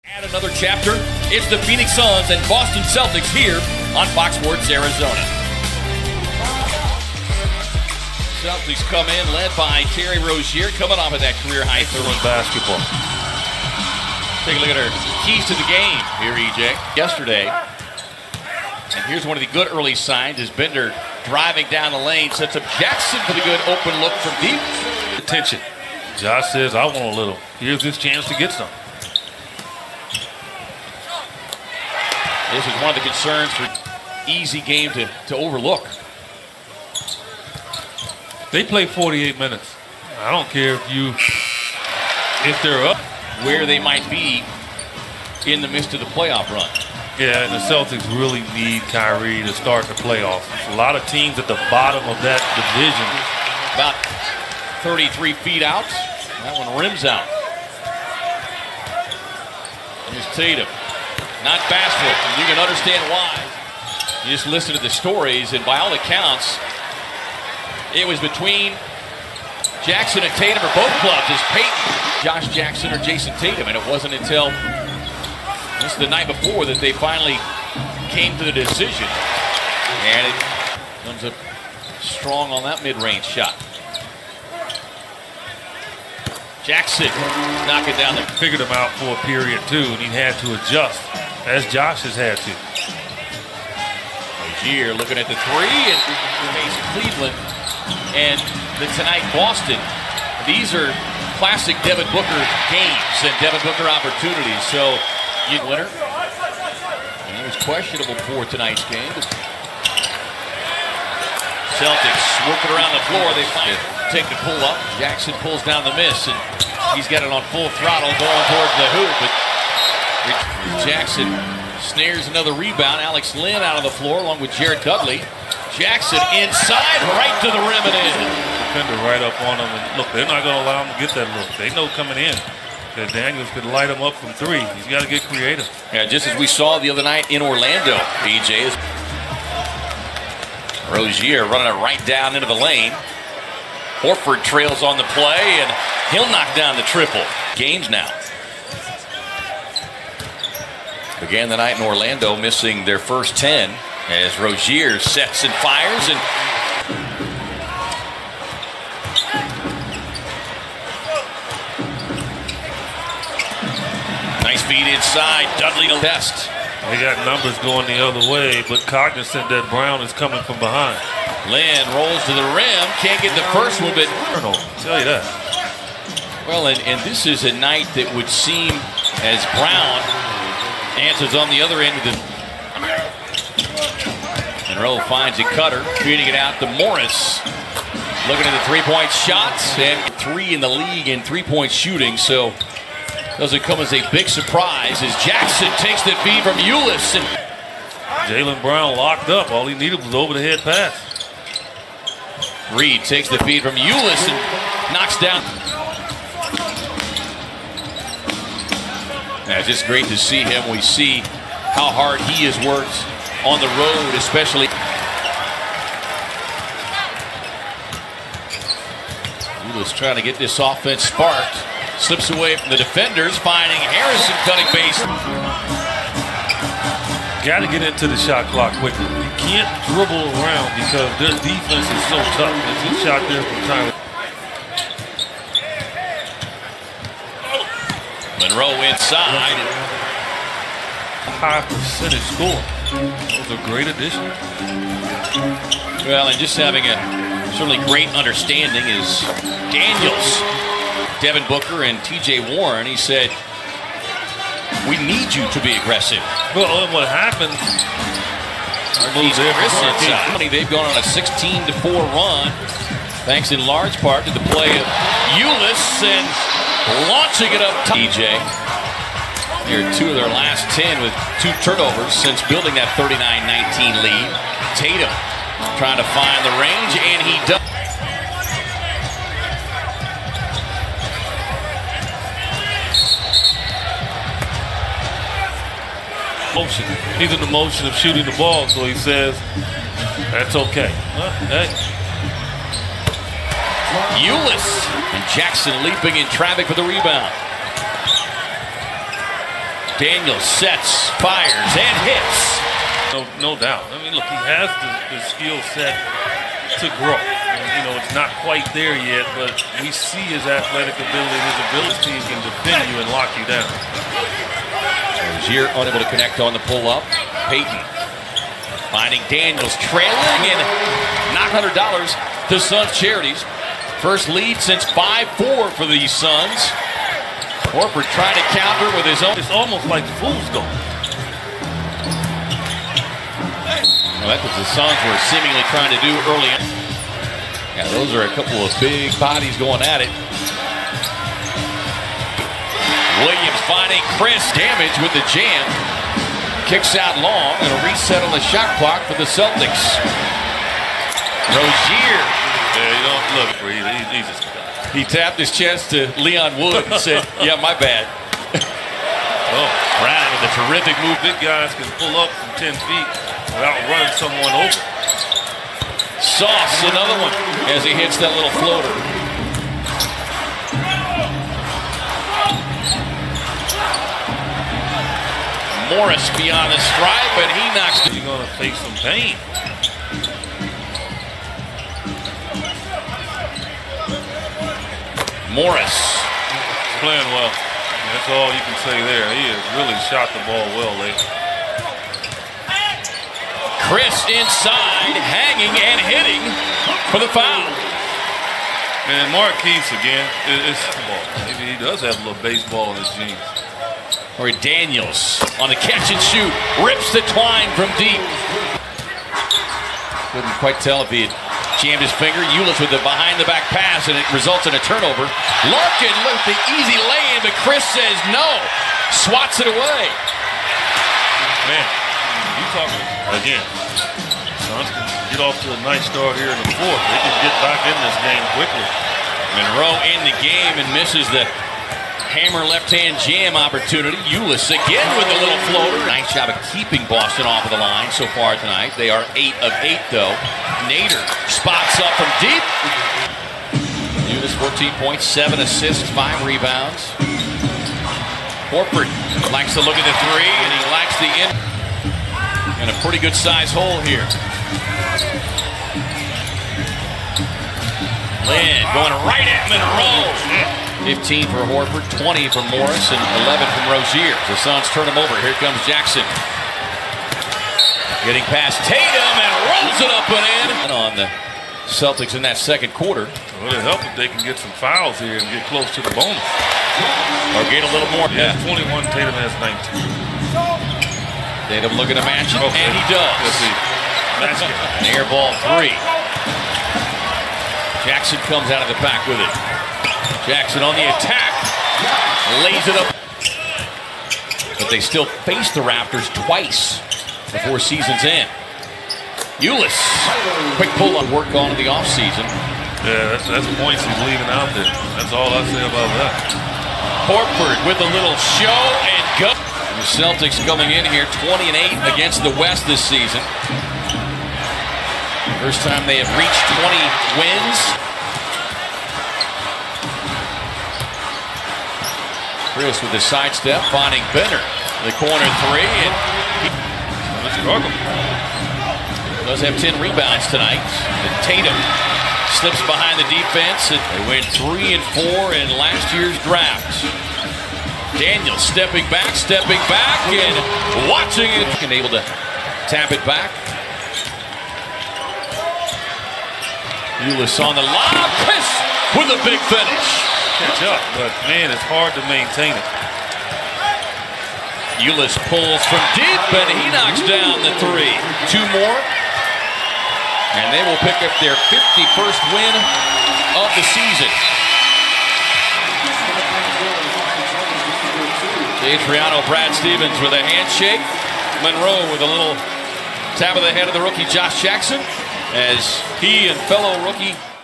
Add another chapter. It's the Phoenix Suns and Boston Celtics here on Fox Sports Arizona. Celtics come in led by Terry Rozier, coming off of that career-high throw in basketball. Take a look at her keys to the game here, EJ. Yesterday, and here's one of the good early signs as Bender driving down the lane sets up Jackson for the good open look from deep. Attention. Josh says, I want a little. Here's his chance to get some. This is one of the concerns for easy game to overlook. They play 48 minutes. I don't care if they're up. Where they might be in the midst of the playoff run. Yeah, and the Celtics really need Kyrie to start the playoffs. A lot of teams at the bottom of that division. About 33 feet out. That one rims out. Here's Tatum. Not bashful. And you can understand why. You just listen to the stories, and by all accounts, it was between Jackson and Tatum for both clubs as Peyton, Josh Jackson or Jason Tatum, and it wasn't until this the night before that they finally came to the decision. And it comes up strong on that mid-range shot. Jackson knocking down there. Figured him out for a period too, and he had to adjust, as Josh has had to. Rozier looking at the three and face Cleveland and the tonight Boston. These are classic Devin Booker games and Devin Booker opportunities. So you winner. And he was questionable for tonight's game. Celtics working around the floor. They find take the pull up. Jackson pulls down the miss, and he's got it on full throttle going towards the hoop. But Jackson snares another rebound. Alex Len out on the floor along with Jared Dudley. Jackson inside, right to the rim and in. Defender right up on him. And look, they're not going to allow him to get that look. They know coming in that Daniels could light him up from three. He's got to get creative. Yeah, just as we saw the other night in Orlando, EJ. Rozier running it right down into the lane. Horford trails on the play, and he'll knock down the triple. Games now. Began the night in Orlando, missing their first 10 as Rozier sets and fires. And nice feed inside. Dudley to test. They got numbers going the other way, but cognizant that Brown is coming from behind. Lynn rolls to the rim. Can't get the first one, but I'll tell you that. Well, and this is a night that would seem as Brown answers on the other end of the. Monroe finds a cutter, feeding it out to Morris. Looking at the three-point shots, and 3 in the league in three-point shooting, so doesn't come as a big surprise as Jackson takes the feed from Ulis. And Jaylen Brown locked up. All he needed was over-the-head pass. Reed takes the feed from Ulis and knocks down. Yeah, it's just great to see him. We see how hard he has worked on the road, especially. Ulis trying to get this offense sparked. Slips away from the defenders, finding Harrison cutting base. Got to get into the shot clock quickly. You can't dribble around because their defense is so tough. There's a shot there from Tyler. Monroe inside. High percentage score. That was a great addition. Well, and just having a certainly great understanding is Daniels. Devin Booker and TJ Warren, he said, we need you to be aggressive. Well, and what happens, they've gone on a 16-4 run, thanks in large part to the play of Ulis and launching it up top. TJ, they're 2 of their last 10 with 2 turnovers since building that 39-19 lead. Tatum trying to find the range, and he does. Motion. He's in the motion of shooting the ball, so he says, that's okay. Hey. Ulis and Jackson leaping in traffic for the rebound. Daniels sets, fires, and hits. No doubt. I mean, look, he has the skill set to grow. And, it's not quite there yet, but we see his athletic ability and his ability can defend you and lock you down. Rozier unable to connect on the pull-up. Payton finding Daniels trailing and not $100 to Suns charities. First lead since 5-4 for the Suns. Horford trying to counter with his own. It's almost like fool's goal. Well, that's what the Suns were seemingly trying to do early on. Yeah, those are a couple of big bodies going at it. Williams finding Chris. Damage with the jam. Kicks out long and a reset on the shot clock for the Celtics. Rozier. Yeah, you don't look for he's just. He tapped his chest to Leon Wood and said, "Yeah, my bad." Brown with a terrific move. Big guys can pull up from 10 feet without running someone over. Sauce, another one, as he hits that little floater. Morris beyond the stripe, and he knocks it. He's going to face some pain. Morris. Playing well. That's all you can say there. He has really shot the ball well lately. Chris inside, hanging and hitting for the foul. Man, Marquise again. It's ball. Maybe he does have a little baseball in his jeans. Or Daniels on the catch and shoot. Rips the twine from deep. Couldn't quite tell if he had jammed his finger. Ulis with the behind-the-back pass, and it results in a turnover. Larkin with the easy lay-in, but Chris says no. Swats it away. Man, you talking again. Suns can get off to a nice start here in the fourth. They can get back in this game quickly. Monroe in the game and misses the hammer left-hand jam opportunity. Ulis again with the little floater. Nice job of keeping Boston off of the line so far tonight. They are 8 of 8 though. Nader spots up from deep. Ulis 14 points, 7 assists, 5 rebounds. Horford likes to look at the three, and he likes the in. And a pretty good size hole here. Lynn going right at Monroe. 15 for Horford, 20 from Morris, and 11 from Rozier. The Suns turn him over. Here comes Jackson. Getting past Tatum and rolls it up and in. On the Celtics in that second quarter. Well, it'll help if they can get some fouls here and get close to the bonus. Or get a little more. Yeah, 21, Tatum has 19. Tatum looking to match it, and he does. Let's see. An air ball 3. Jackson comes out of the back with it. Jackson on the attack. Lays it up. But they still face the Raptors twice before season's end. Ulis. Quick pull on work on in the offseason. Yeah, that's points he's leaving out there. That's all I say about that. Horford with a little show and go. The Celtics coming in here 20-8 against the West this season. First time they have reached 20 wins. Chris with the sidestep, finding Benner. The corner 3, and he does have 10 rebounds tonight. And Tatum slips behind the defense, and they went 3 and 4 in last year's draft. Daniels stepping back, and watching it, and able to tap it back. Ulis on the lob. Chris with a big finish. Catch up, but man, it's hard to maintain it. Ulis pulls from deep, and he knocks down the 3. 2 more, and they will pick up their 51st win of the season. Adriano, Brad Stevens with a handshake. Monroe with a little tap of the head of the rookie Josh Jackson, as he and fellow rookie